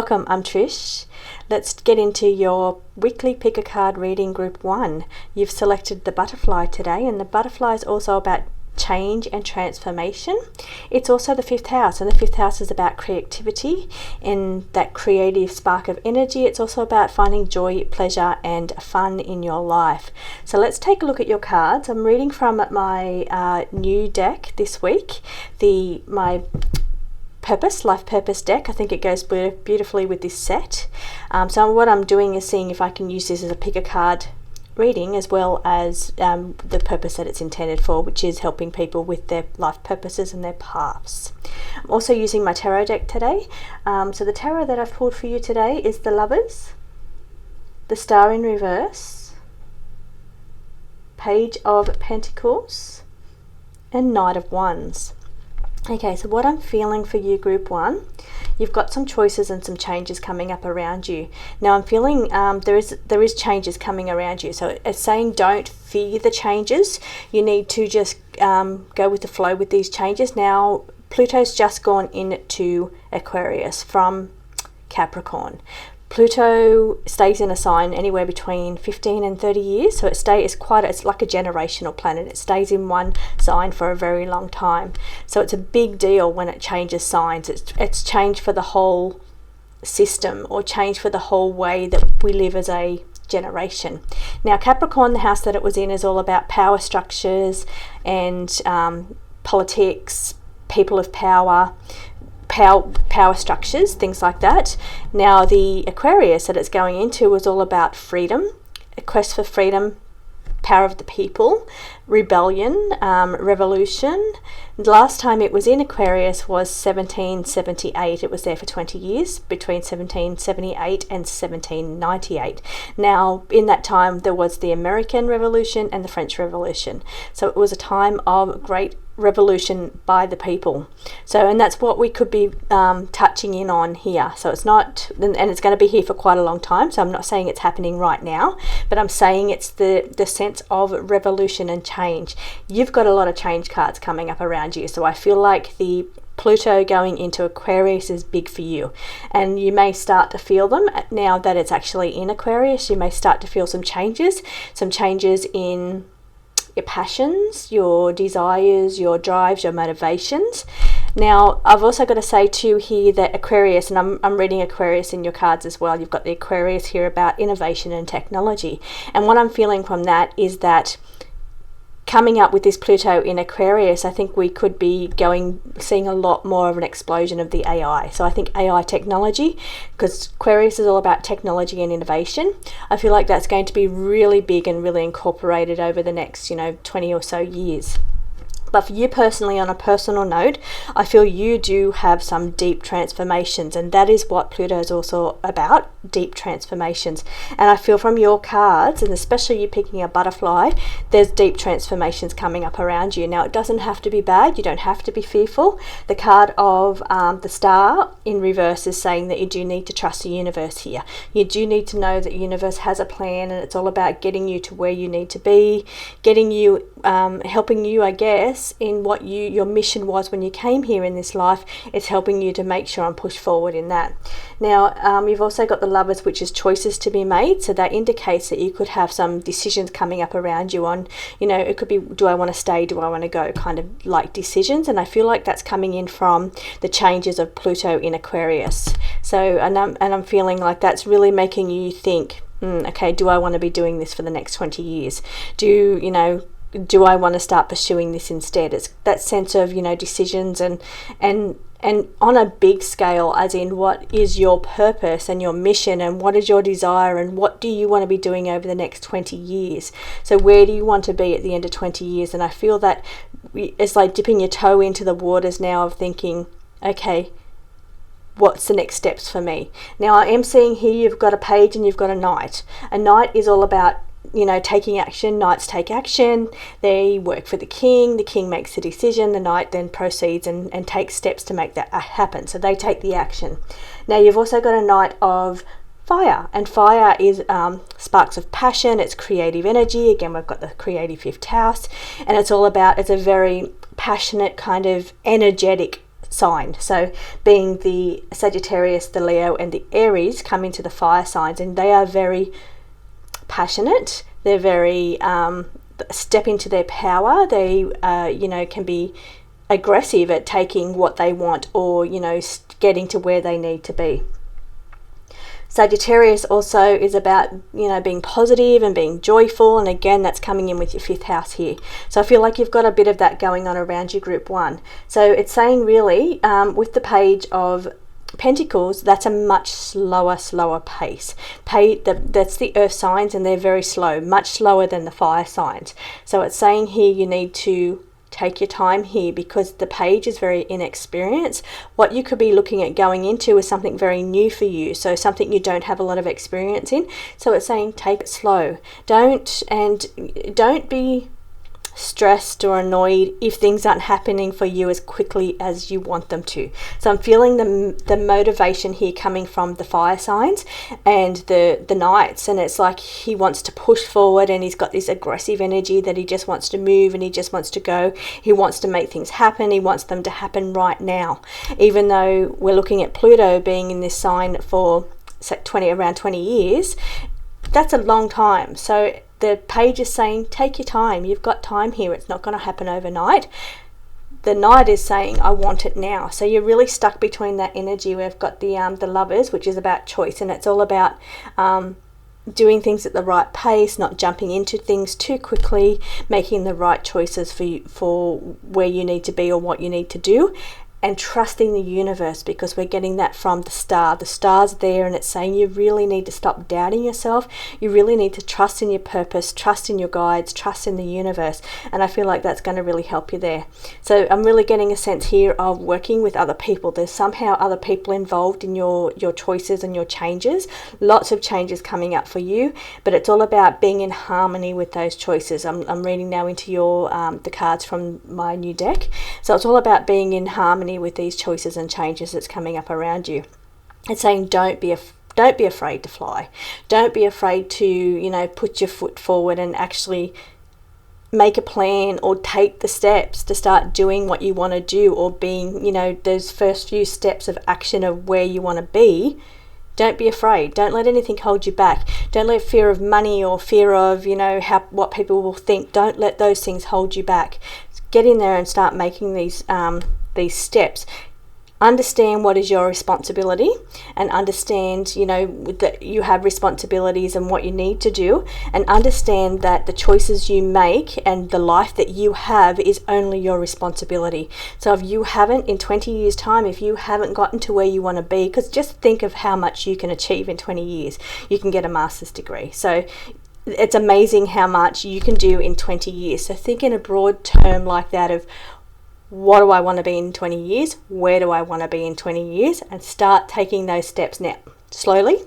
Welcome, I'm Trish. Let's get into your weekly pick a card reading group 1. You've selected the butterfly today, and the butterfly is also about change and transformation. It's also the 5th house, and the 5th house is about creativity and that creative spark of energy. It's also about finding joy, pleasure and fun in your life. So let's take a look at your cards. I'm reading from my new deck this week, my life purpose deck. I think it goes beautifully with this set. So what I'm doing is seeing if I can use this as a pick a card reading, as well as the purpose that it's intended for, which is helping people with their life purposes and their paths. I'm also using my tarot deck today. So the tarot that I've pulled for you today is the Lovers, the Star in reverse, Page of Pentacles, and Knight of Wands. Okay, so what I'm feeling for you, group 1, you've got some choices and some changes coming up around you. Now I'm feeling there is changes coming around you. So it's saying don't fear the changes. You need to just go with the flow with these changes. Now Pluto's just gone into Aquarius from Capricorn. Pluto stays in a sign anywhere between 15 and 30 years, so it's like a generational planet. It stays in one sign for a very long time. So it's a big deal when it changes signs. It's changed for the whole system, or changed for the whole way that we live as a generation. Now Capricorn, the house that it was in, is all about power structures and politics, people of power structures, things like that. Now the Aquarius that it's going into was all about freedom, a quest for freedom, power of the people, rebellion, revolution. The last time it was in Aquarius was 1778. It was there for 20 years, between 1778 and 1798. Now in that time there was the American Revolution and the French Revolution. So it was a time of great revolution by the people. So, and that's what we could be touching in on here. So it's not, and it's going to be here for quite a long time. So I'm not saying it's happening right now, but I'm saying it's the sense of revolution and change. You've got a lot of change cards coming up around you. So I feel like the Pluto going into Aquarius is big for you, and you may start to feel them now that it's actually in Aquarius. You may start to feel some changes in your passions, your desires, your drives, your motivations. Now I've also got to say too here that Aquarius, and I'm reading Aquarius in your cards as well, you've got the Aquarius here about innovation and technology, and what I'm feeling from that is that coming up with this Pluto in Aquarius, I think we could be seeing a lot more of an explosion of the AI. So I think AI technology, because Aquarius is all about technology and innovation, I feel like that's going to be really big and really incorporated over the next 20 or so years. But for you personally, on a personal note, I feel you do have some deep transformations, and that is what Pluto is also about, deep transformations. And I feel from your cards, and especially you picking a butterfly, there's deep transformations coming up around you. Now it doesn't have to be bad, you don't have to be fearful. The card of the Star in reverse is saying that you do need to trust the universe here. You do need to know that the universe has a plan, and it's all about getting you to where you need to be, getting you, helping you, I guess, in what your mission was when you came here in this life. It's helping you to make sure and push forward in that. Now you've also got the Lovers, which is choices to be made. So that indicates that you could have some decisions coming up around you on, it could be, do I want to stay, do I want to go, kind of like decisions. And I feel like that's coming in from the changes of Pluto in Aquarius. So and I'm feeling like that's really making you think, okay, do I want to be doing this for the next 20 years? Do I want to start pursuing this instead? It's that sense of, decisions and on a big scale, as in what is your purpose and your mission, and what is your desire, and what do you want to be doing over the next 20 years? So where do you want to be at the end of 20 years? And I feel that it's like dipping your toe into the waters now of thinking, okay, what's the next steps for me? Now I am seeing here you've got a Page and you've got a Knight. A Knight is all about taking action. Knights take action, they work for the king makes the decision, the knight then proceeds and takes steps to make that happen, so they take the action. Now you've also got a Knight of Fire, and fire is sparks of passion, it's creative energy. Again, we've got the creative 5th house, and it's a very passionate, kind of energetic sign. So being the Sagittarius, the Leo and the Aries come into the fire signs, and they are very passionate. They're very step into their power. They can be aggressive at taking what they want, or getting to where they need to be. Sagittarius also is about being positive and being joyful, and again that's coming in with your 5th house here. So I feel like you've got a bit of that going on around your group 1. So it's saying really with the Page of Pentacles, that's a much slower pace. That's the earth signs, and they're very slow, much slower than the fire signs. So it's saying here you need to take your time here, because the Page is very inexperienced. What you could be looking at going into is something very new for you, so something you don't have a lot of experience in. So it's saying take it slow. Don't be stressed or annoyed if things aren't happening for you as quickly as you want them to. So I'm feeling the motivation here coming from the fire signs and the Knights, and it's like he wants to push forward, and he's got this aggressive energy that he just wants to move, and he just wants to go. He wants to make things happen. He wants them to happen right now, even though we're looking at Pluto being in this sign for around 20 years. That's a long time. So the Page is saying, take your time. You've got time here. It's not going to happen overnight. The Knight is saying, I want it now. So you're really stuck between that energy. We've got the Lovers, which is about choice, and it's all about doing things at the right pace, not jumping into things too quickly, making the right choices for where you need to be or what you need to do, and trusting the universe, because we're getting that from the star. The star's there, and it's saying you really need to stop doubting yourself. You really need to trust in your purpose, trust in your guides, trust in the universe, and I feel like that's going to really help you there. So I'm really getting a sense here of working with other people. There's somehow other people involved in your choices and your changes. Lots of changes coming up for you, but it's all about being in harmony with those choices. I'm reading now into your the cards from my new deck. So it's all about being in harmony with these choices and changes that's coming up around you. It's saying don't be afraid to fly. Don't be afraid to put your foot forward and actually make a plan or take the steps to start doing what you want to do, or being those first few steps of action of where you want to be. Don't be afraid. Don't let anything hold you back. Don't let fear of money or fear of what people will think. Don't let those things hold you back. Get in there and start making these steps. Understand what is your responsibility, and understand that you have responsibilities and what you need to do, and understand that the choices you make and the life that you have is only your responsibility. So if you haven't, in 20 years time, if you haven't gotten to where you want to be, because just think of how much you can achieve in 20 years. You can get a master's degree. So it's amazing how much you can do in 20 years. So think in a broad term like that of, what do I want to be in 20 years? Where do I want to be in 20 years? And start taking those steps now. Slowly.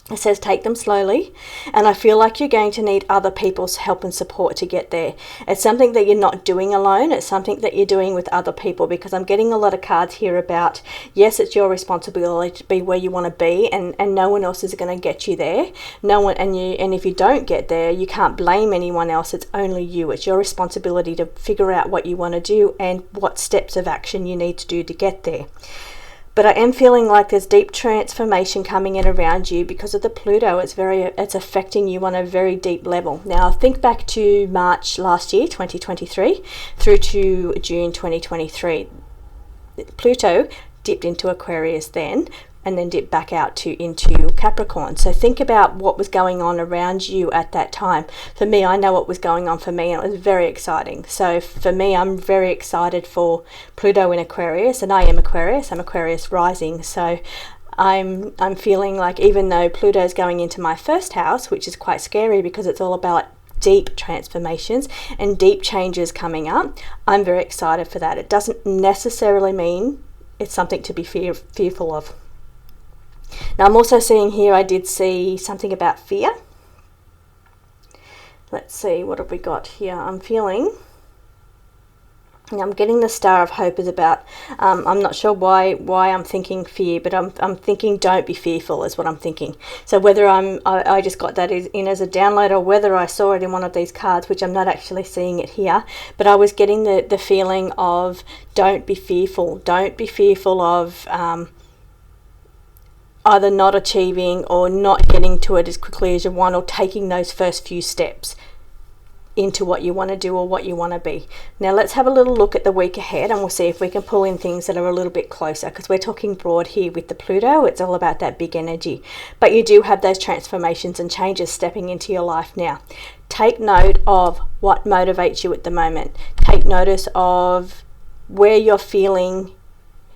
It says take them slowly, and I feel like you're going to need other people's help and support to get there. It's something that you're not doing alone. It's something that you're doing with other people, because I'm getting a lot of cards here about, yes, it's your responsibility to be where you want to be, and no one else is going to get you there. No one, and if you don't get there, you can't blame anyone else. It's only you. It's your responsibility to figure out what you want to do and what steps of action you need to do to get there. But I am feeling like there's deep transformation coming in around you because of the Pluto. It's affecting you on a very deep level. Now, think back to March last year, 2023, through to June 2023. Pluto dipped into Aquarius then, and then dipped back out into Capricorn. So think about what was going on around you at that time. For me, I know what was going on for me, and it was very exciting. So for me, I'm very excited for Pluto in Aquarius, and I am Aquarius. I'm Aquarius rising. So I'm feeling like, even though Pluto is going into my first house, which is quite scary because it's all about deep transformations and deep changes coming up, I'm very excited for that. It doesn't necessarily mean it's something to be fearful of. Now, I'm also seeing here, I did see something about fear. Let's see, what have we got here? I'm feeling Now I'm getting the Star of Hope is about, I'm not sure why I'm thinking fear, but I'm thinking don't be fearful is what I'm thinking. So whether I just got that in as a download, or whether I saw it in one of these cards, which I'm not actually seeing it here, but I was getting the feeling of don't be fearful. Don't be fearful of either not achieving or not getting to it as quickly as you want, or taking those first few steps into what you want to do or what you want to be. Now let's have a little look at the week ahead, and we'll see if we can pull in things that are a little bit closer, because we're talking broad here with the Pluto. It's all about that big energy, but you do have those transformations and changes stepping into your life now. Take note of what motivates you at the moment. Take notice of where you're feeling.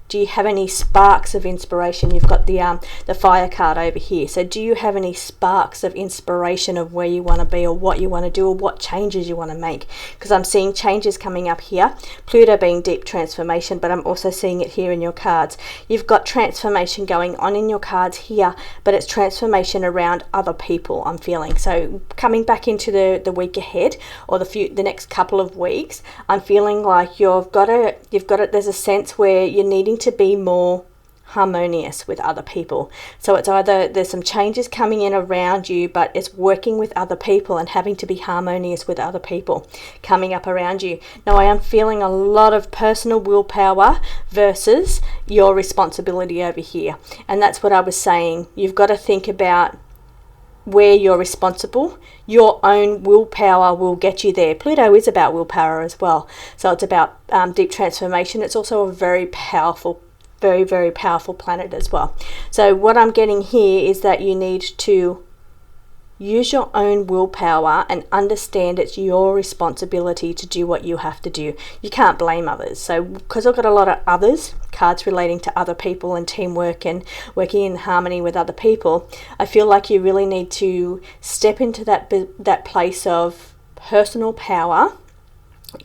Do you have any sparks of inspiration? You've got the Fire card over here. So do you have any sparks of inspiration of where you want to be, or what you want to do, or what changes you want to make? Because I'm seeing changes coming up here. Pluto being deep transformation, but I'm also seeing it here in your cards. You've got transformation going on in your cards here, but it's transformation around other people, I'm feeling. So coming back into the week ahead, or the next couple of weeks, I'm feeling like there's a sense where you're needing to be more harmonious with other people. So it's either there's some changes coming in around you, but it's working with other people and having to be harmonious with other people coming up around you. Now I am feeling a lot of personal willpower versus your responsibility over here, and that's what I was saying. You've got to think about where you're responsible. Your own willpower will get you there. Pluto is about willpower as well. So it's about deep transformation. It's also a very powerful, very, very powerful planet as well. So what I'm getting here is that you need to use your own willpower and understand it's your responsibility to do what you have to do. You can't blame others. So because I've got a lot of others, cards relating to other people and teamwork and working in harmony with other people, I feel like you really need to step into that place of personal power,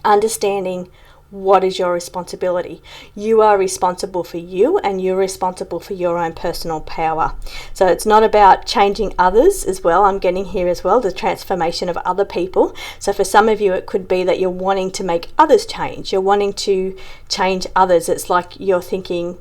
understanding what is your responsibility. You are responsible for you, and you're responsible for your own personal power. So it's not about changing others as well. I'm getting here as well the transformation of other people. So for some of you it could be that you're wanting to make others change. You're wanting to change others. It's like you're thinking,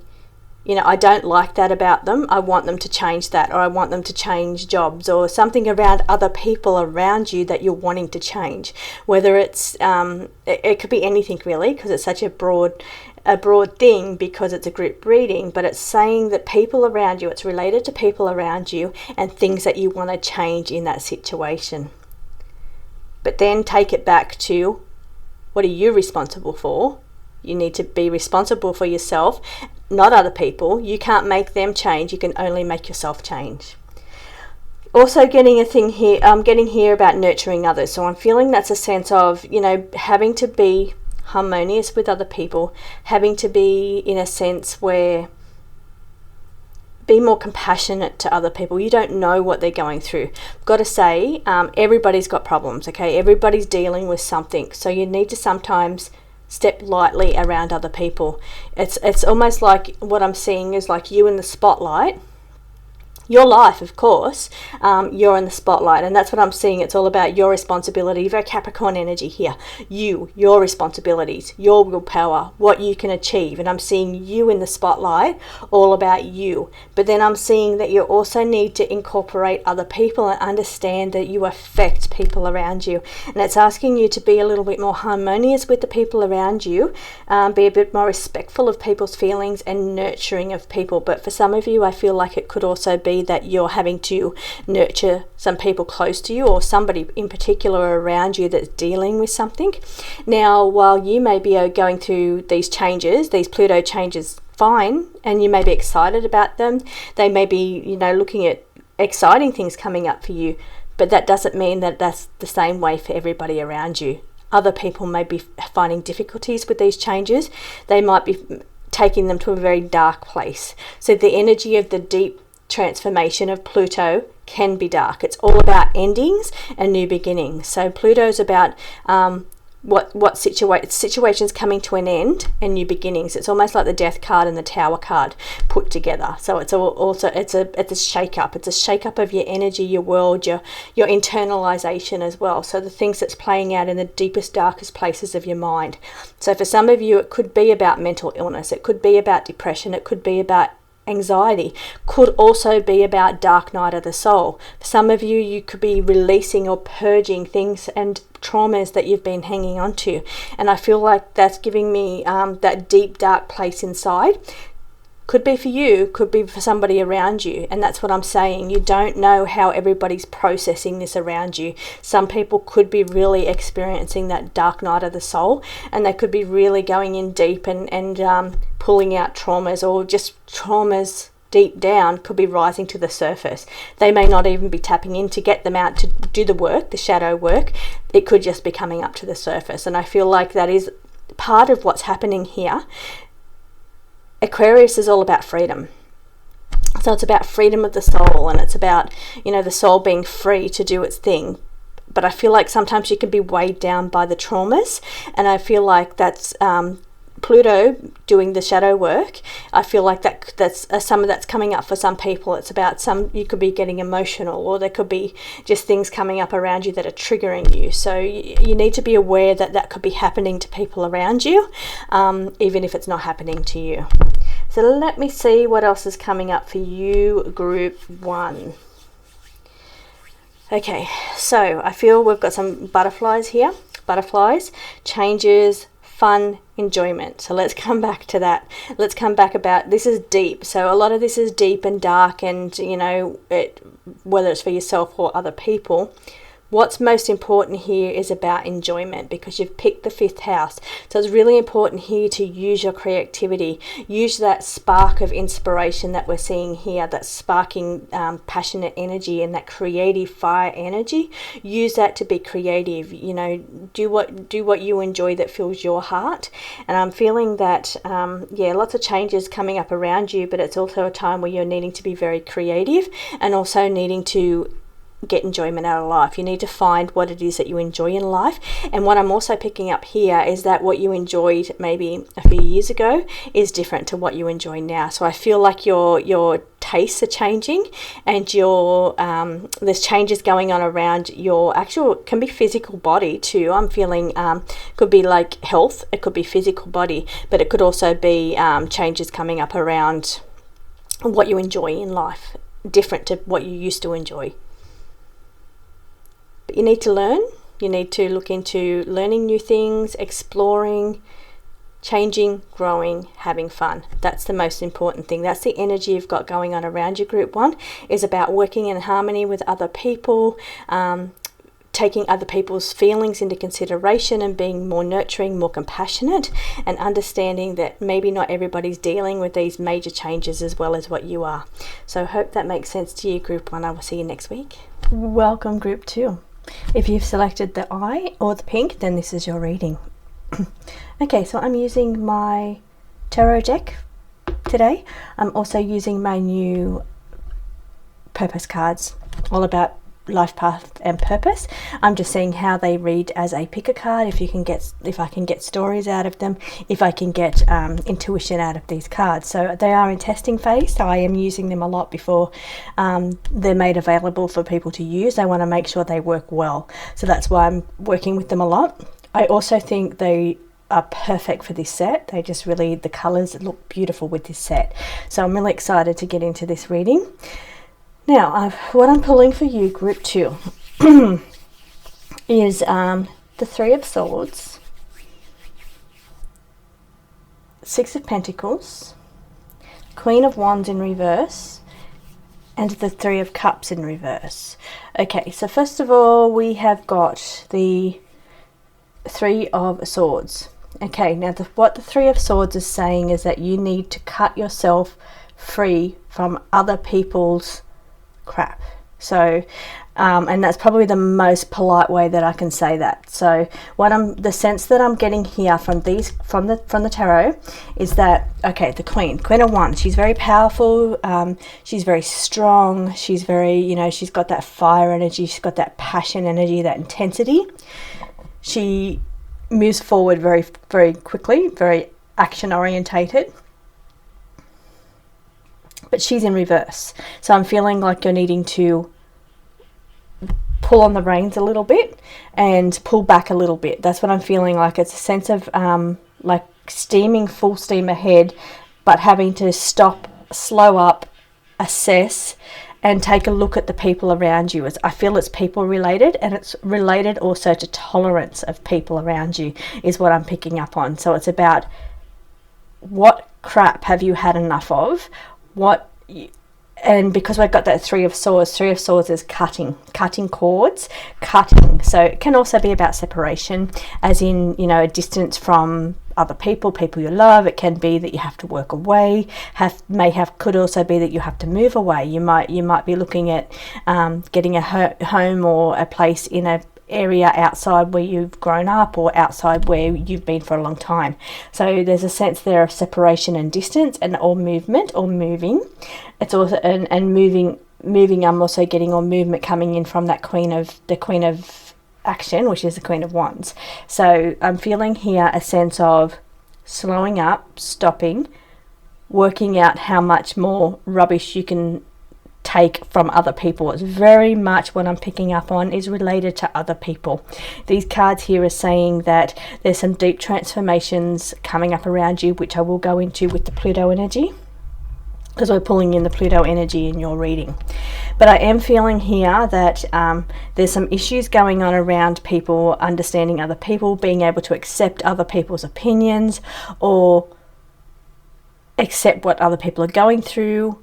I don't like that about them. I want them to change that, or I want them to change jobs, or something around other people around you that you're wanting to change. Whether it's, it could be anything really, because it's such a broad thing, because it's a group reading, but it's saying that people around you, it's related to people around you and things that you want to change in that situation. But then take it back to, what are you responsible for? You need to be responsible for yourself, not other people. You can't make them change. You can only make yourself change. Also getting a thing here, I'm getting here about nurturing others. So I'm feeling that's a sense of, having to be harmonious with other people, having to be in a sense where be more compassionate to other people. You don't know what they're going through. I've got to say, everybody's got problems, okay? Everybody's dealing with something. So you need to sometimes step lightly around other people. It's almost like what I'm seeing is like you in the spotlight. Your life, of course, you're in the spotlight, and that's what I'm seeing. It's all about your responsibility. Very Capricorn energy here. Your responsibilities, your willpower, what you can achieve. And I'm seeing you in the spotlight, all about you. But then I'm seeing that you also need to incorporate other people and understand that you affect people around you. And it's asking you to be a little bit more harmonious with the people around you, be a bit more respectful of people's feelings and nurturing of people. But for some of you, I feel like it could also be that you're having to nurture some people close to you, or somebody in particular around you that's dealing with something. Now, while you may be going through these changes, these Pluto changes, fine, and you may be excited about them, they may be, looking at exciting things coming up for you, but that doesn't mean that that's the same way for everybody around you. Other people may be finding difficulties with these changes. They might be taking them to a very dark place. So the energy of the deep transformation of Pluto can be dark. It's all about endings and new beginnings. So Pluto's about situations coming to an end and new beginnings. It's almost like the Death card and the Tower card put together. So it's a shake up. It's a shake up of your energy, your world, your internalization as well. So the things that's playing out in the deepest, darkest places of your mind. So for some of you, it could be about mental illness. It could be about depression. It could be about anxiety, could also be about dark night of the soul. For some of you, you could be releasing or purging things and traumas that you've been hanging on to. And I feel like that's giving me that deep, dark place inside. Could be for you, could be for somebody around you. And that's what I'm saying. You don't know how everybody's processing this around you. Some people could be really experiencing that dark night of the soul, and they could be really going in deep and pulling out traumas, or just traumas deep down could be rising to the surface. They may not even be tapping in to get them out to do the work, the shadow work. It could just be coming up to the surface. And I feel like that is part of what's happening here. Aquarius is all about freedom. So it's about freedom of the soul, and it's about, the soul being free to do its thing. But I feel like sometimes you can be weighed down by the traumas, and I feel like that's Pluto doing the shadow work. I feel like that's some of that's coming up for some people. It's about you could be getting emotional, or there could be just things coming up around you that are triggering you. So you need to be aware that could be happening to people around you, even if it's not happening to you. So let me see what else is coming up for you, group 1. Okay, so I feel we've got some butterflies here. Butterflies, changes, fun, enjoyment. So let's come back to that. Let's come back about, this is deep. So a lot of this is deep and dark, and whether it's for yourself or other people. What's most important here is about enjoyment, because you've picked the 5th house. So it's really important here to use your creativity, use that spark of inspiration that we're seeing here, that sparking passionate energy and that creative fire energy. Use that to be creative. Do what you enjoy that fills your heart. And I'm feeling that lots of changes coming up around you, but it's also a time where you're needing to be very creative and also needing to get enjoyment out of life. You need to find what it is that you enjoy in life. And what I'm also picking up here is that what you enjoyed maybe a few years ago is different to what you enjoy now. So I feel like your tastes are changing, and there's changes going on around your actual, can be physical body too. I'm feeling could be like health, it could be physical body, but it could also be changes coming up around what you enjoy in life, different to what you used to enjoy. But you need to learn. You need to look into learning new things, exploring, changing, growing, having fun. That's the most important thing. That's the energy you've got going on around your group 1, is about working in harmony with other people, taking other people's feelings into consideration and being more nurturing, more compassionate, and understanding that maybe not everybody's dealing with these major changes as well as what you are. So I hope that makes sense to you, group 1. I will see you next week. Welcome, group 2. If you've selected the eye or the pink, then this is your reading. Okay, so I'm using my tarot deck today. I'm also using my new purpose cards, all about life path and purpose. I'm just seeing how they read as a pick a card, if I can get stories out of them, if I can get intuition out of these cards. So they are in testing phase, so I am using them a lot before they're made available for people to use. I want to make sure they work well, so that's why I'm working with them a lot. I also think they are perfect for this set. They just really, the colors look beautiful with this set, so I'm really excited to get into this reading. Now, what I'm pulling for you, group 2, is the 3 of Swords, 6 of Pentacles, Queen of Wands in reverse, and the 3 of Cups in reverse. Okay, so first of all, we have got the 3 of Swords. Okay, now what the 3 of Swords is saying is that you need to cut yourself free from other people's crap. So and that's probably the most polite way that I can say that. So the sense that I'm getting here from the tarot is that, okay, the Queen of Wands, she's very powerful, she's very strong, she's very, she's got that fire energy, she's got that passion energy, that intensity. She moves forward very, very quickly, very action orientated. But she's in reverse. So I'm feeling like you're needing to pull on the reins a little bit and pull back a little bit. That's what I'm feeling like. It's a sense of like steaming full steam ahead, but having to stop, slow up, assess, and take a look at the people around you. I feel it's people related, and it's related also to tolerance of people around you is what I'm picking up on. So it's about what crap have you had enough of? And because we've got that Three of Swords is cutting cords, cutting. So it can also be about separation, as in, you know, a distance from other people you love. It can be that you have to work away. Could also be that you have to move away. You might be looking at getting a home or a place in a area outside where you've grown up, or outside where you've been for a long time. So there's a sense there of separation and distance, and or movement or moving. It's also and moving. I'm also getting on movement coming in from that Queen of Action, which is the Queen of Wands. So I'm feeling here a sense of slowing up, stopping, working out how much more rubbish you can take from other people. It's very much what I'm picking up on is related to other people. These cards here are saying that there's some deep transformations coming up around you, which I will go into with the Pluto energy, because we're pulling in the Pluto energy in your reading. But I am feeling here that there's some issues going on around people understanding other people, being able to accept other people's opinions, or accept what other people are going through,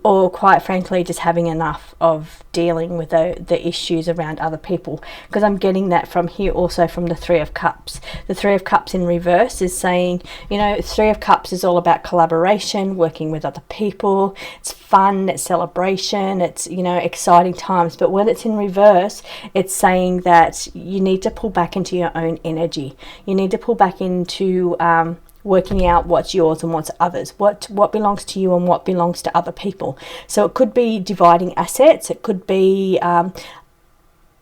or quite frankly just having enough of dealing with the issues around other people, because I'm getting that from here also from the Three of Cups. The Three of Cups in reverse is saying, you know, Three of Cups is all about collaboration, working with other people. It's fun, it's celebration, it's, you know, exciting times. But when it's in reverse, it's saying that you need to pull back into your own energy. You need to pull back into working out what's yours and what's others, what belongs to you and what belongs to other people. So it could be dividing assets, it could be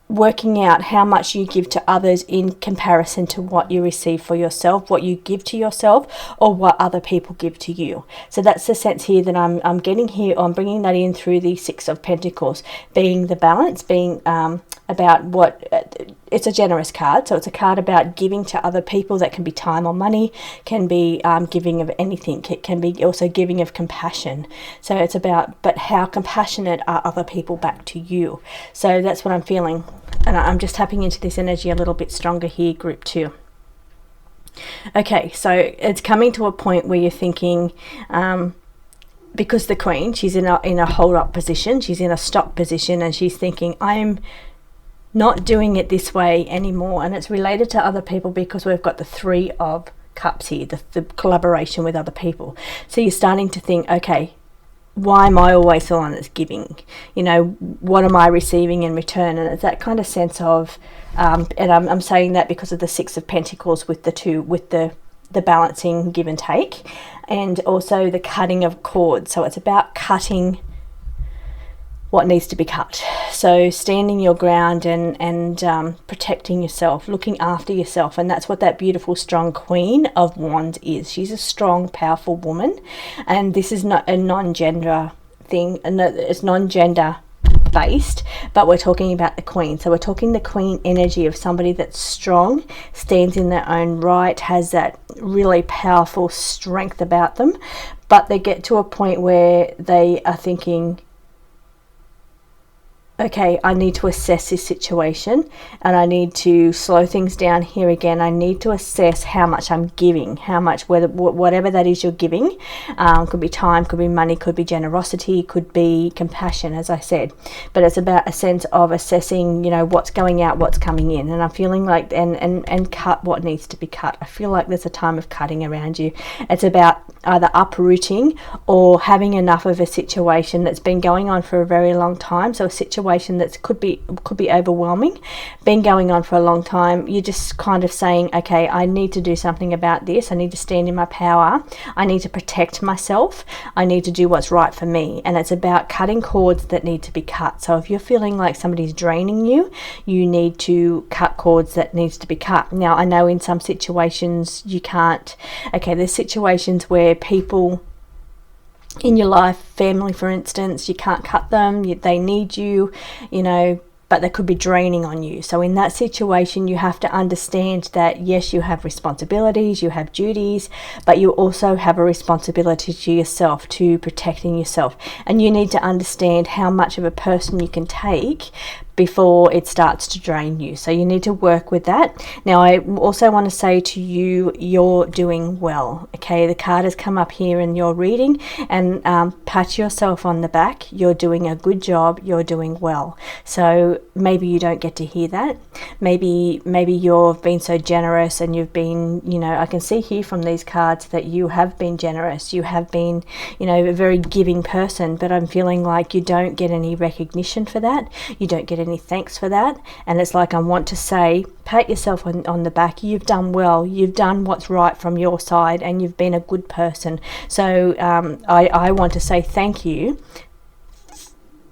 working out how much you give to others in comparison to what you receive for yourself, what you give to yourself, or what other people give to you. So that's the sense here that I'm getting here. I'm bringing that in through the Six of Pentacles, being the balance, being about what it's a generous card. So it's a card about giving to other people. That can be time or money, can be giving of anything. It can be also giving of compassion. So it's about, but how compassionate are other people back to you? So that's what I'm feeling. And I'm just tapping into this energy a little bit stronger here, group 2. Okay, so it's coming to a point where you're thinking, because the Queen, she's in a hold up position, she's in a stop position, and she's thinking, I'm not doing it this way anymore. And it's related to other people because we've got the Three of Cups here, the collaboration with other people. So you're starting to think, okay, why am I always the one that's giving? You know, what am I receiving in return? And it's that kind of sense of, and I'm saying that because of the Six of Pentacles with the balancing give and take, and also the cutting of cords. So it's about cutting what needs to be cut. So standing your ground and protecting yourself, looking after yourself. And that's what that beautiful, strong Queen of Wands is. She's a strong, powerful woman. And this is not a non-gender thing. It's non-gender based, but we're talking about the Queen. So we're talking the Queen energy of somebody that's strong, stands in their own right, has that really powerful strength about them. But they get to a point where they are thinking, okay, I need to assess this situation, and I need to slow things down here again. I need to assess how much I'm giving, how much, whatever that is you're giving. Could be time, could be money, could be generosity, could be compassion, as I said. But it's about a sense of assessing, you know, what's going out, what's coming in. And I'm feeling like, and cut what needs to be cut. I feel like there's a time of cutting around you. It's about either uprooting or having enough of a situation that's been going on for a very long time. So a situation situation that could be overwhelming, been going on for a long time. You're just kind of saying, okay, I need to do something about this. I need to stand in my power. I need to protect myself. I need to do what's right for me. And it's about cutting cords that need to be cut. So if you're feeling like somebody's draining you, you need to cut cords that needs to be cut. Now, I know in some situations you can't. Okay, there's situations where people in your life, family for instance, you can't cut them, they need you, you know, but they could be draining on you. So in that situation, you have to understand that yes, you have responsibilities, you have duties, but you also have a responsibility to yourself, to protecting yourself. And you need to understand how much of a person you can take before it starts to drain you. So you need to work with that. Now, I also want to say to you, you're doing well. Okay, the card has come up here in your reading, and pat yourself on the back. You're doing a good job. You're doing well. So maybe you don't get to hear that. Maybe you've been so generous, and you've been, you know, I can see here from these cards that you have been generous. You have been, you know, a very giving person, but I'm feeling like you don't get any recognition for that. You don't get any thanks for that. And it's like, I want to say, pat yourself on the back. You've done well. You've done what's right from your side, and you've been a good person. So I want to say thank you,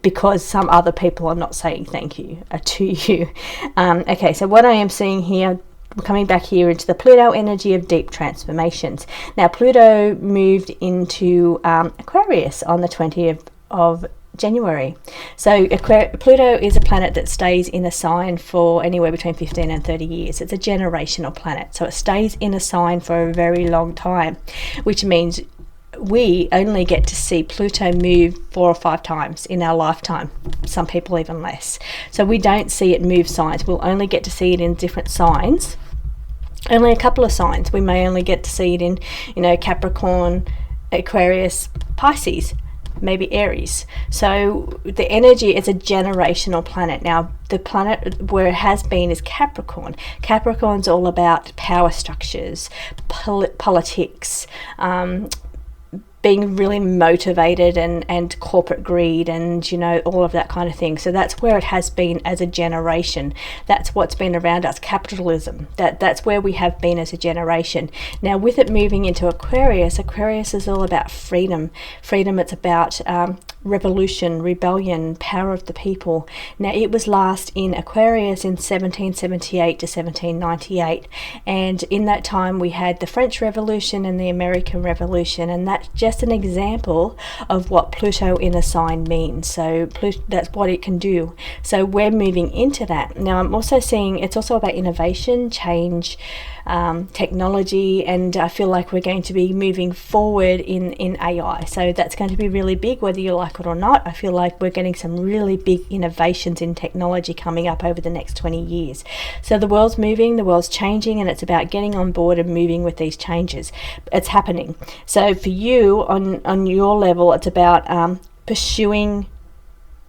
because some other people are not saying thank you to you. Okay, so what I am seeing here, coming back here into the Pluto energy of deep transformations. Now, Pluto moved into Aquarius on the 20th of January. So Pluto is a planet that stays in a sign for anywhere between 15 and 30 years. It's a generational planet, so it stays in a sign for a very long time, which means we only get to see Pluto move 4 or 5 times in our lifetime, some people even less. So we don't see it move signs. We'll only get to see it in different signs, only a couple of signs. We may only get to see it in, you know, Capricorn, Aquarius, Pisces, maybe Aries. So the energy is a generational planet. Now, the planet where it has been is Capricorn. Capricorn's all about power structures, politics, being really motivated, and corporate greed, and, you know, all of that kind of thing. So that's where it has been as a generation. That's what's been around us, capitalism. That's where we have been as a generation. Now, with it moving into Aquarius, Aquarius is all about freedom. Freedom, it's about revolution, rebellion, power of the people. Now, it was last in Aquarius in 1778 to 1798, and in that time we had the French Revolution and the American Revolution, and that's just an example of what Pluto in a sign means. So that's what it can do. So we're moving into that. Now, I'm also seeing it's also about innovation, change, technology, and I feel like we're going to be moving forward in AI. So that's going to be really big, whether you like it or not. I feel like we're getting some really big innovations in technology coming up over the next 20 years. So the world's moving, the world's changing, and it's about getting on board and moving with these changes. It's happening. So for you, on your level, it's about pursuing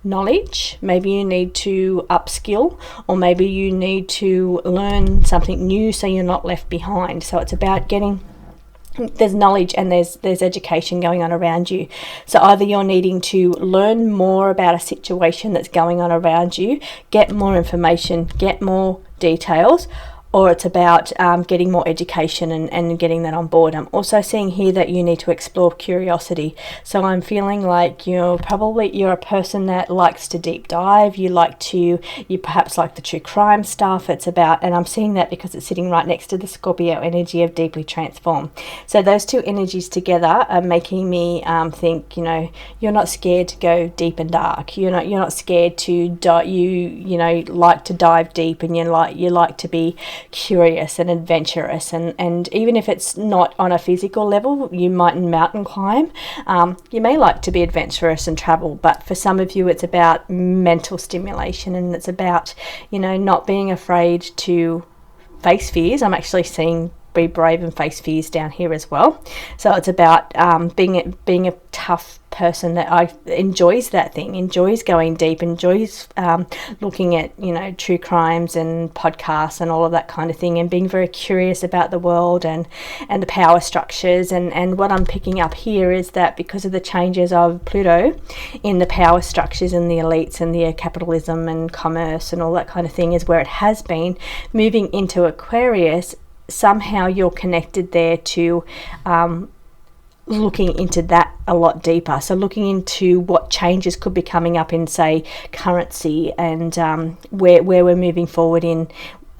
knowledge. Maybe you need to upskill, or maybe you need to learn something new so you're not left behind. So it's about there's knowledge and there's education going on around you. So either you're needing to learn more about a situation that's going on around you, get more information, get more details, or it's about getting more education and getting that on board. I'm also seeing here that you need to explore curiosity. So I'm feeling like you're a person that likes to deep dive. You perhaps like the true crime stuff. It's about, and I'm seeing that because it's sitting right next to the Scorpio energy of deeply transform. So those two energies together are making me think, you know, you're not scared to go deep and dark. You're not scared to dive. You know, like to dive deep, and you like to be curious and adventurous, and even if it's not on a physical level, you might mountain climb, you may like to be adventurous and travel, but for some of you it's about mental stimulation, and it's about, you know, not being afraid to face fears. I'm actually seeing be brave and face fears down here as well. So it's about being a tough person that enjoys that thing, enjoys going deep, enjoys looking at, you know, true crimes and podcasts and all of that kind of thing, and being very curious about the world and the power structures. And what I'm picking up here is that because of the changes of Pluto in the power structures and the elites and the capitalism and commerce and all that kind of thing, is where it has been moving into Aquarius. Somehow you're connected there to looking into that a lot deeper. So looking into what changes could be coming up in, say, currency, and where we're moving forward in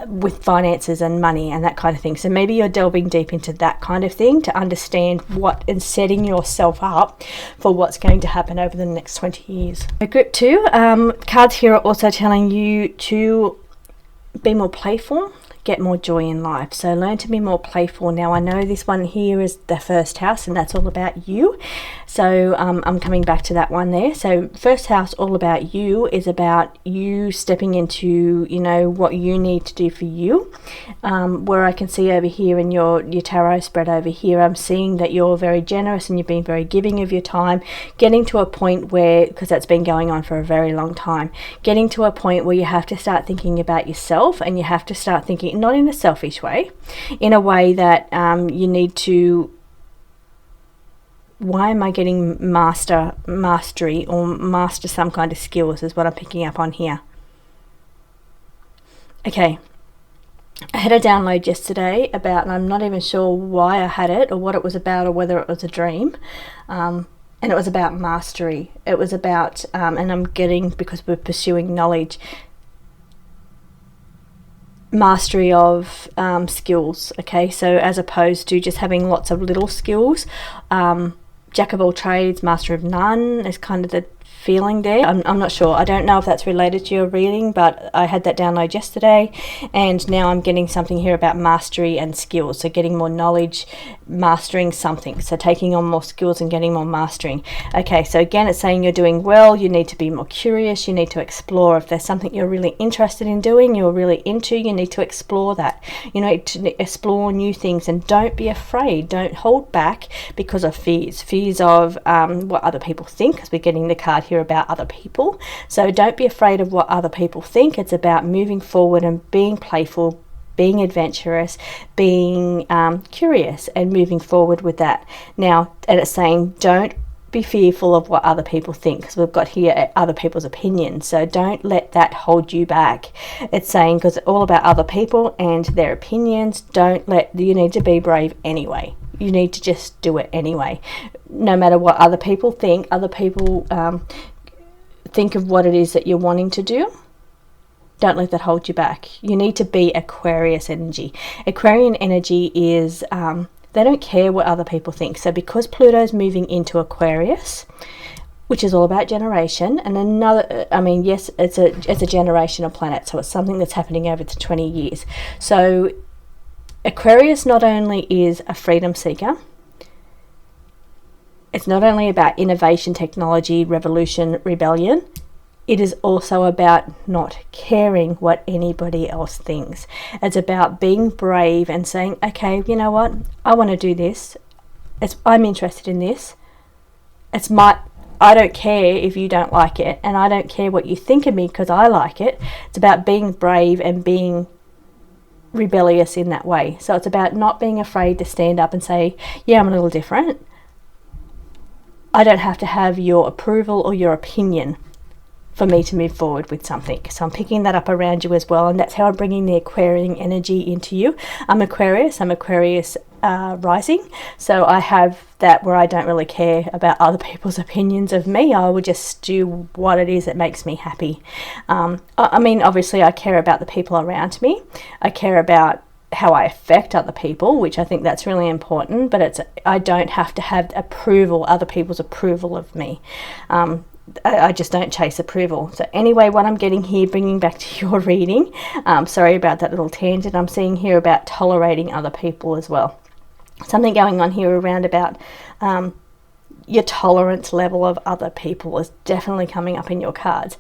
with finances and money and that kind of thing. So maybe you're delving deep into that kind of thing to understand what, and setting yourself up for what's going to happen over the next 20 years. Group 2, cards here are also telling you to be more playful, get more joy in life. So learn to be more playful. Now I know this one here is the first house, and that's all about you. So I'm coming back to that one there. So first house, all about you, is about you stepping into, you know, what you need to do for you. Where I can see over here in your tarot spread over here, I'm seeing that you're very generous and you've been very giving of your time, getting to a point where, because that's been going on for a very long time, getting to a point where you have to start thinking about yourself, and you have to start thinking not in a selfish way, in a way that you need to, why am I getting mastery or master some kind of skills, is what I'm picking up on here. Okay, I had a download yesterday about, and I'm not even sure why I had it or what it was about or whether it was a dream, and it was about mastery. It was about, and I'm getting, because we're pursuing knowledge, mastery of skills. Okay, so as opposed to just having lots of little skills, jack of all trades, master of none is kind of the feeling there. I'm not sure. I don't know if that's related to your reading, but I had that download yesterday, and now I'm getting something here about mastery and skills. So getting more knowledge, mastering something. So taking on more skills and getting more mastering. Okay, so again, it's saying you're doing well. You need to be more curious. You need to explore. If there's something you're really interested in doing, you're really into, you need to explore that. You know, to explore new things, and don't be afraid. Don't hold back because of fears of what other people think, because we're getting the card here about other people. So don't be afraid of what other people think. It's about moving forward and being playful, being adventurous, being curious, and moving forward with that. Now, and it's saying don't be fearful of what other people think, because we've got here other people's opinions. So don't let that hold you back. It's saying, because it's all about other people and their opinions, you need to be brave anyway. You need to just do it anyway. No matter what other people think, think of what it is that you're wanting to do. Don't let that hold you back. You need to be Aquarius energy. Aquarian energy is, they don't care what other people think. So because Pluto's moving into Aquarius, which is all about generation, and another, I mean, yes, it's a generational planet, so it's something that's happening over the 20 years. So Aquarius not only is a freedom seeker, it's not only about innovation, technology, revolution, rebellion, it is also about not caring what anybody else thinks. It's about being brave and saying, okay, you know what, I want to do this. I'm interested in this. I don't care if you don't like it, and I don't care what you think of me because I like it. It's about being brave and being rebellious in that way. So it's about not being afraid to stand up and say, yeah, I'm a little different. I don't have to have your approval or your opinion for me to move forward with something. So I'm picking that up around you as well, and that's how I'm bringing the Aquarian energy into you. I'm Aquarius rising, so I have that where I don't really care about other people's opinions of me. I will just do what it is that makes me happy. I mean, obviously I care about the people around me. I care about how I affect other people, which I think that's really important, but I don't have to have other people's approval of me. I just don't chase approval. So anyway, what I'm getting here, bringing back to your reading, sorry about that little tangent, I'm seeing here about tolerating other people as well. Something going on here around about your tolerance level of other people is definitely coming up in your cards.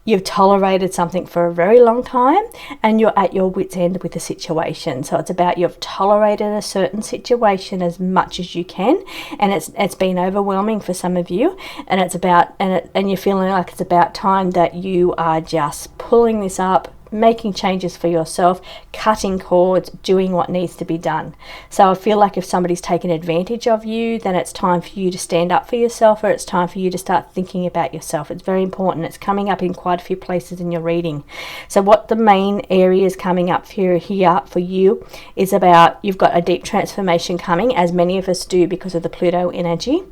you've tolerated something for a very long time and you're at your wit's end with the situation. So it's about you've tolerated a certain situation as much as you can, and it's been overwhelming for some of you, and it's about and you're feeling like it's about time that you are just pulling this up, making changes for yourself, cutting cords, doing what needs to be done. So I feel like if somebody's taken advantage of you, then it's time for you to stand up for yourself, or it's time for you to start thinking about yourself. It's very important. It's coming up in quite a few places in your reading. So what the main areas coming up here for you is about, you've got a deep transformation coming, as many of us do because of the Pluto energy.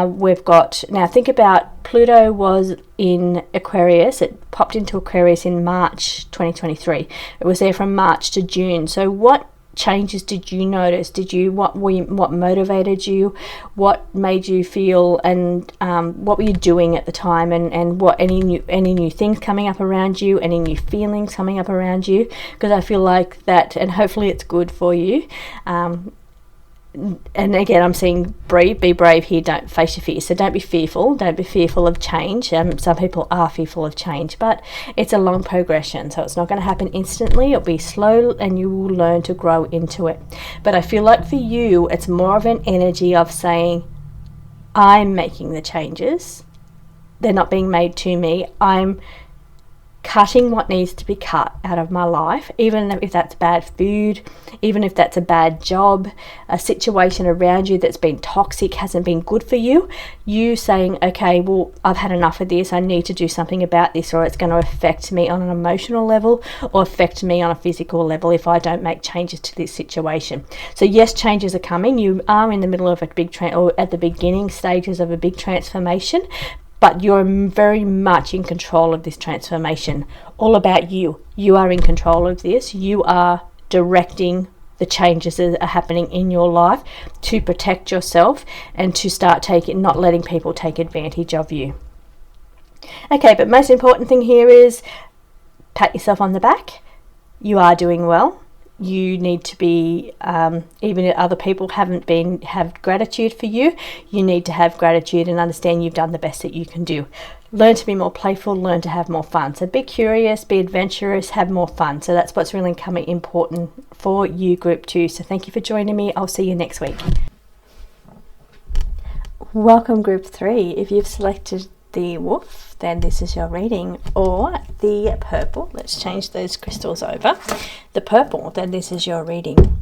We've got, now think about, Pluto was in Aquarius. It popped into Aquarius in March 2023. It was there from March to June. So what changes did you notice? What motivated you? What made you feel, and what were you doing at the time, and what any new things coming up around you, any new feelings coming up around you? Because I feel like that, and hopefully it's good for you. And again, I'm seeing be brave here, don't face your fears. So don't be fearful of change. Some people are fearful of change, but it's a long progression, so it's not going to happen instantly. It'll be slow and you will learn to grow into it. But I feel like for you, it's more of an energy of saying, I'm making the changes. They're not being made to me. I'm cutting what needs to be cut out of my life, even if that's bad food, even if that's a bad job, a situation around you that's been toxic, hasn't been good for you. You saying, okay, well, I've had enough of this, I need to do something about this, or it's going to affect me on an emotional level or affect me on a physical level if I don't make changes to this situation. So yes, changes are coming. You are in the middle of a big or at the beginning stages of a big transformation, but you're very much in control of this transformation. All about you. You are in control of this. You are directing the changes that are happening in your life to protect yourself and to start not letting people take advantage of you. Okay, but most important thing here is pat yourself on the back. You are doing well. You need to be, even if other people have gratitude for you, you need to have gratitude and understand you've done the best that you can do. Learn to be more playful, learn to have more fun. So be curious, be adventurous, have more fun. So that's what's really coming important for you, Group 2. So thank you for joining me. I'll see you next week. Welcome, Group 3. If you've selected the wolf, then this is your reading, or the purple. Let's change those crystals over. The purple, then this is your reading.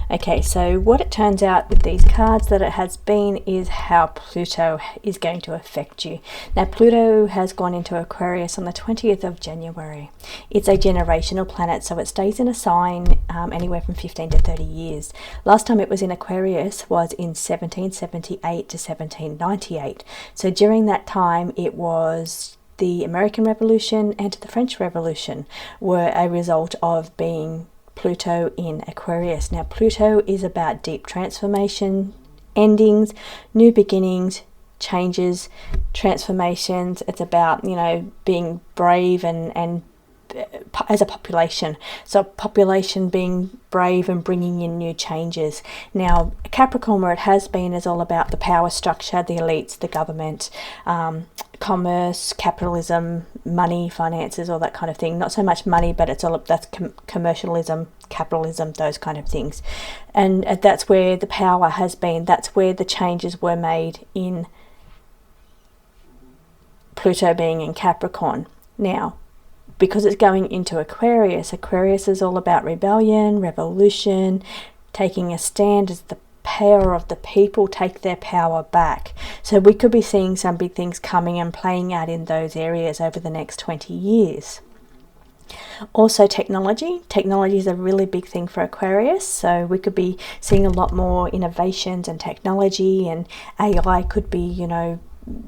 Okay, so what it turns out with these cards that it has been is how Pluto is going to affect you. Now, Pluto has gone into Aquarius on the 20th of January. It's a generational planet, so it stays in a sign anywhere from 15 to 30 years. Last time it was in Aquarius was in 1778 to 1798. So during that time, it was the American Revolution and the French Revolution were a result of being Pluto in Aquarius. Now, Pluto is about deep transformation, endings, new beginnings, changes, transformations. It's about, being brave and as a population. So population being brave and bringing in new changes. Now, Capricorn, where it has been, is all about the power structure, the elites, the government, commerce, capitalism, money, finances, all that kind of thing. Not so much money, but it's all that's commercialism, capitalism, those kind of things. And that's where the power has been. That's where the changes were made in Pluto being in Capricorn. Now, because it's going into Aquarius, Aquarius is all about rebellion, revolution, taking a stand as the power of the people take their power back. So we could be seeing some big things coming and playing out in those areas over the next 20 years. Also, technology is a really big thing for Aquarius, so we could be seeing a lot more innovations and technology, and AI could be,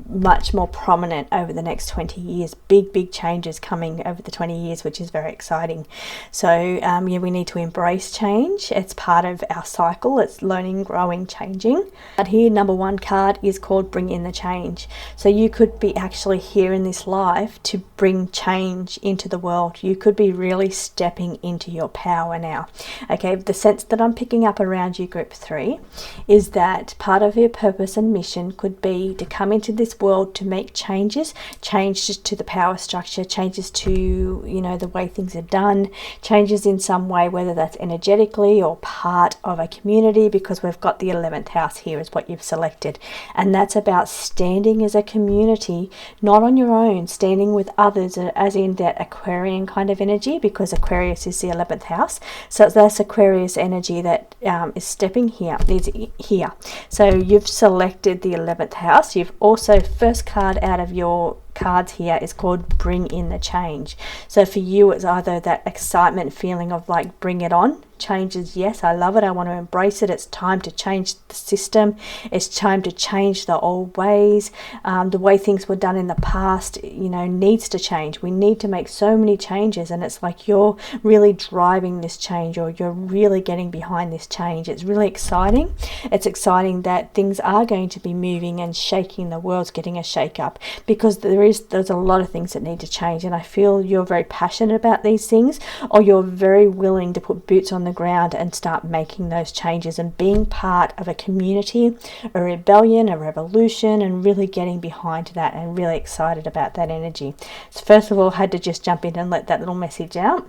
much more prominent over the next 20 years. Big changes coming over the 20 years, which is very exciting. So we need to embrace change. It's part of our cycle. It's learning, growing, changing. But here, number 1 card is called Bring in the Change. So you could be actually here in this life to bring change into the world. You could be really stepping into your power now. Okay, the sense that I'm picking up around you, Group 3, is that part of your purpose and mission could be to come into into this world to make changes to the power structure, changes to, you know, the way things are done, changes in some way, whether that's energetically or part of a community, because we've got the 11th house here is what you've selected. And that's about standing as a community, not on your own, standing with others, as in that Aquarian kind of energy, because Aquarius is the 11th house. So that's Aquarius energy that is stepping here, is here. So you've selected the 11th house. You've also, first card out of your cards here is called Bring in the Change. So for you, it's either that excitement feeling of like, bring it on. Change is, yes, I love it, I want to embrace it, it's time to change the system, it's time to change the old ways, the way things were done in the past, you know, needs to change. We need to make so many changes, and it's like you're really driving this change, or you're really getting behind this change. It's really exciting. It's exciting that things are going to be moving and shaking, the world's getting a shake up, because there's a lot of things that need to change, and I feel you're very passionate about these things, or you're very willing to put boots on the ground and start making those changes and being part of a community, a rebellion, a revolution, and really getting behind that and really excited about that energy. So first of all, I had to just jump in and let that little message out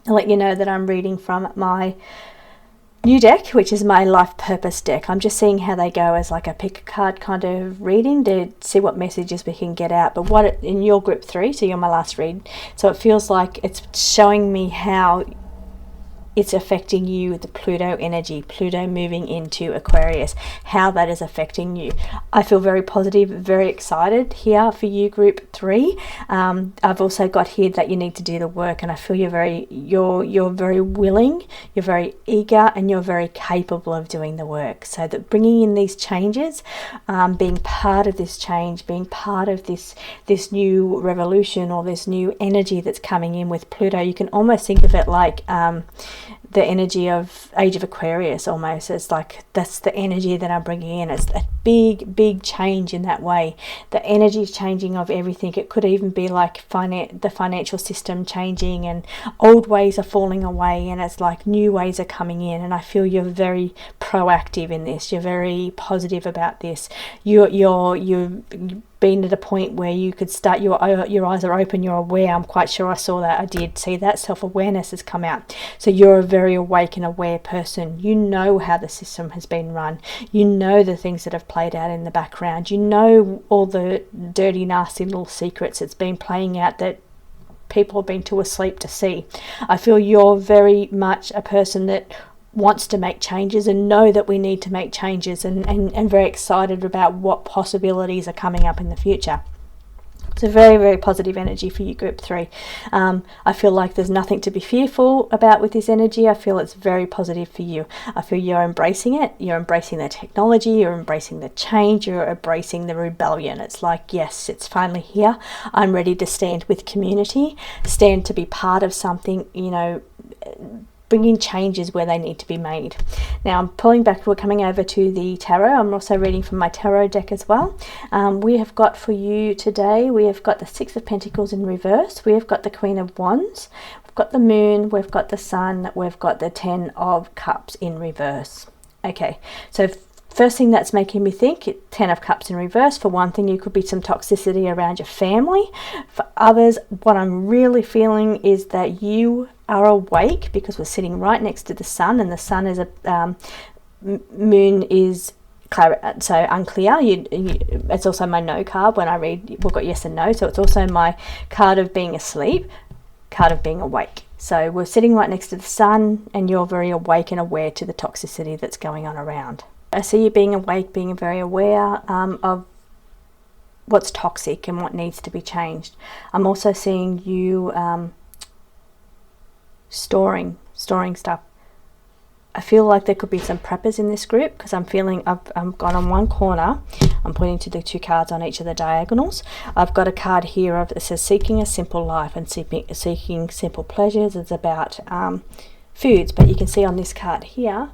and let you know that I'm reading from my new deck, which is my life purpose deck. I'm just seeing how they go as like a pick a card kind of reading to see what messages we can get out. But what in your group 3, so you're my last read, so it feels like it's showing me how it's affecting you, the Pluto energy, Pluto moving into Aquarius, how that is affecting you. I feel very positive, very excited here for you, group 3. I've also got here that you need to do the work, and I feel you're very willing, you're very eager, and you're very capable of doing the work. So that bringing in these changes, being part of this change, being part of this new revolution or this new energy that's coming in with Pluto, you can almost think of it like the energy of Age of Aquarius almost. It's like that's the energy that I'm bringing in. It's a big change in that way. The energy is changing of everything. It could even be like the financial system changing, and old ways are falling away, and it's like new ways are coming in. And I feel you're very proactive in this. You're very positive about this. You've been at a point where you could start, your eyes are open, you're aware. I'm quite sure I saw that. I did see that. Self-awareness has come out. So you're a very awake and aware person. You know how the system has been run. You know the things that have played out in the background. You know all the dirty, nasty little secrets that's been playing out that people have been too asleep to see. I feel you're very much a person that wants to make changes and know that we need to make changes, and very excited about what possibilities are coming up in the future. It's a very positive energy for you, group 3. I feel like there's nothing to be fearful about with this energy. I feel it's very positive for you. I feel you're embracing it. You're embracing the technology. You're embracing the change. You're embracing the rebellion. It's like, yes, it's finally here. I'm ready to stand with community, stand to be part of something, you know, bringing changes where they need to be made. Now I'm pulling back, we're coming over to the tarot. I'm also reading from my tarot deck as well. We have got for you today, we have got the 6 of Pentacles in reverse, we have got the Queen of Wands, we've got the Moon, we've got the Sun, we've got the 10 of Cups in reverse. Okay, so first thing that's making me think, 10 of Cups in reverse. For one thing, you could be some toxicity around your family. For others, what I'm really feeling is that you are awake, because we're sitting right next to the Sun, and the Sun is a Moon is so unclear. It's also my no card when I read. We've got yes and no, so it's also my card of being asleep, card of being awake. So we're sitting right next to the Sun, and you're very awake and aware to the toxicity that's going on around. I see you being awake, being very aware of what's toxic and what needs to be changed. I'm also seeing you storing stuff. I feel like there could be some preppers in this group, because I'm feeling I've got on one corner, I'm pointing to the 2 cards on each of the diagonals. I've got a card here that says seeking a simple life and seeking simple pleasures. It's about foods, but you can see on this card here,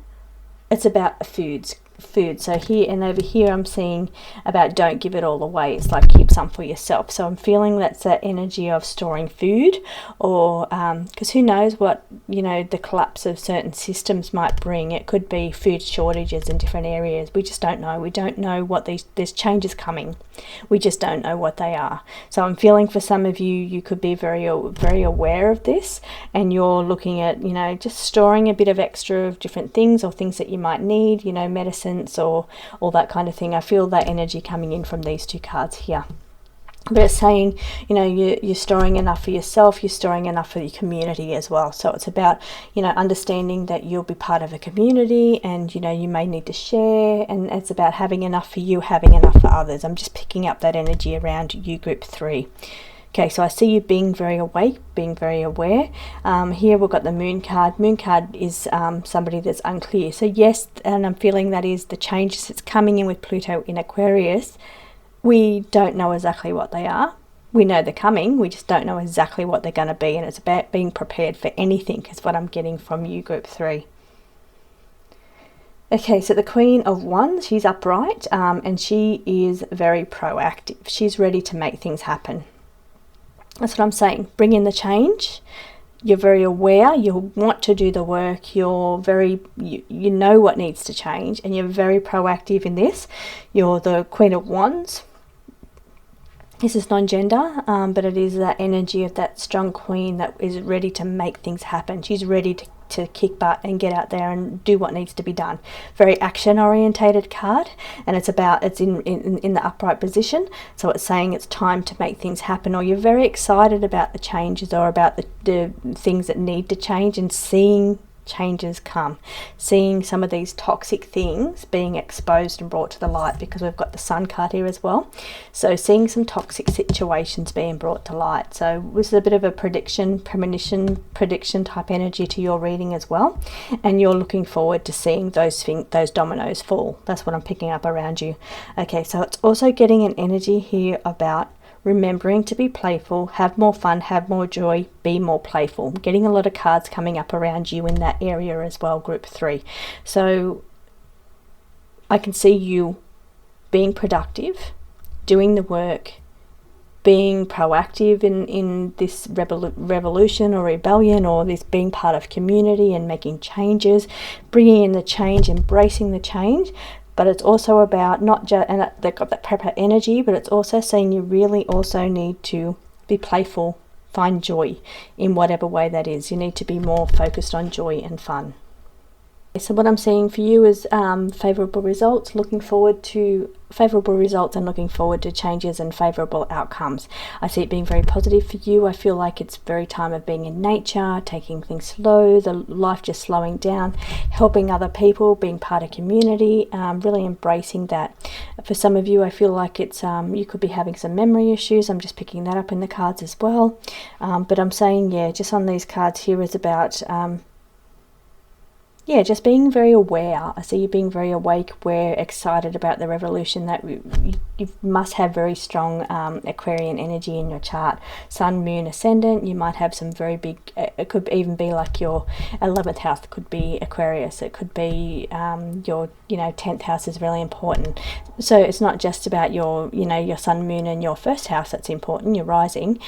it's about foods food. So here and over here I'm seeing about don't give it all away. It's like keep some for yourself. So I'm feeling that's that energy of storing food, or because who knows what, you know, the collapse of certain systems might bring. It could be food shortages in different areas. We just don't know. We don't know what there's changes coming. We just don't know what they are. So I'm feeling for some of you, you could be very aware of this, and you're looking at, you know, just storing a bit of extra of different things, or things that you might need, you know, medicines or all that kind of thing. I feel that energy coming in from these two cards here. But it's saying, you know, you're storing enough for yourself, you're storing enough for your community as well. So it's about, you know, understanding that you'll be part of a community, and, you know, you may need to share, and it's about having enough for you, having enough for others. I'm just picking up that energy around you, group 3. Okay, so I see you being very awake, being very aware. Here we've got the Moon card. Moon card is somebody that's unclear. So yes, and I'm feeling that is the changes that's coming in with Pluto in Aquarius. We don't know exactly what they are. We know they're coming, we just don't know exactly what they're going to be, and it's about being prepared for anything is what I'm getting from you, group 3. Okay, so the Queen of Wands, she's upright, and she is very proactive. She's ready to make things happen. That's what I'm saying. Bring in the change. You're very aware, you want to do the work, you're very, you know what needs to change, and you're very proactive in this. You're the Queen of Wands. This is non-gender, but it is that energy of that strong queen that is ready to make things happen. She's ready to kick butt and get out there and do what needs to be done. Very action orientated card, and it's in the upright position, so it's saying it's time to make things happen, or you're very excited about the changes, or about the things that need to change, and seeing changes come, seeing some of these toxic things being exposed and brought to the light, because we've got the Sun card here as well. So seeing some toxic situations being brought to light. So this is a bit of a premonition type energy to your reading as well, and you're looking forward to seeing those dominoes fall. That's what I'm picking up around you. Okay, so it's also getting an energy here about remembering to be playful, have more fun, have more joy, be more playful. I'm getting a lot of cards coming up around you in that area as well, group 3. So I can see you being productive, doing the work, being proactive in this revolution or rebellion, or this being part of community and making changes, bringing in the change, embracing the change. But it's also about not just, and they've got that proper energy, but it's also saying you really also need to be playful, find joy in whatever way that is. You need to be more focused on joy and fun. So what I'm seeing for you is favourable results, looking forward to favourable results and looking forward to changes and favourable outcomes. I see it being very positive for you. I feel like it's very time of being in nature, taking things slow, the life just slowing down, helping other people, being part of community, really embracing that. For some of you, I feel like it's you could be having some memory issues. I'm just picking that up in the cards as well. But I'm saying, yeah, just on these cards here is about yeah, just being very aware. I see you being very awake, aware, excited about the revolution, that you must have very strong Aquarian energy in your chart. Sun, Moon, Ascendant, you might have some very big, it could even be like your 11th house could be Aquarius. It could be your, 10th house is really important. So it's not just about your, your Sun, Moon and your first house that's important, your rising.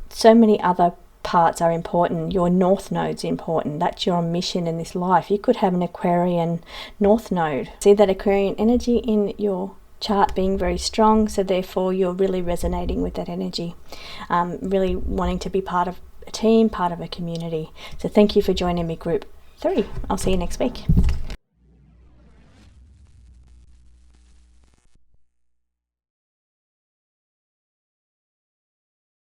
So many other parts are important. Your north node's important. That's your mission in this life. You could have an Aquarian north node. See that Aquarian energy in your chart being very strong, so therefore you're really resonating with that energy, really wanting to be part of a team, part of a community. So thank you for joining me, group 3. I'll see you next week.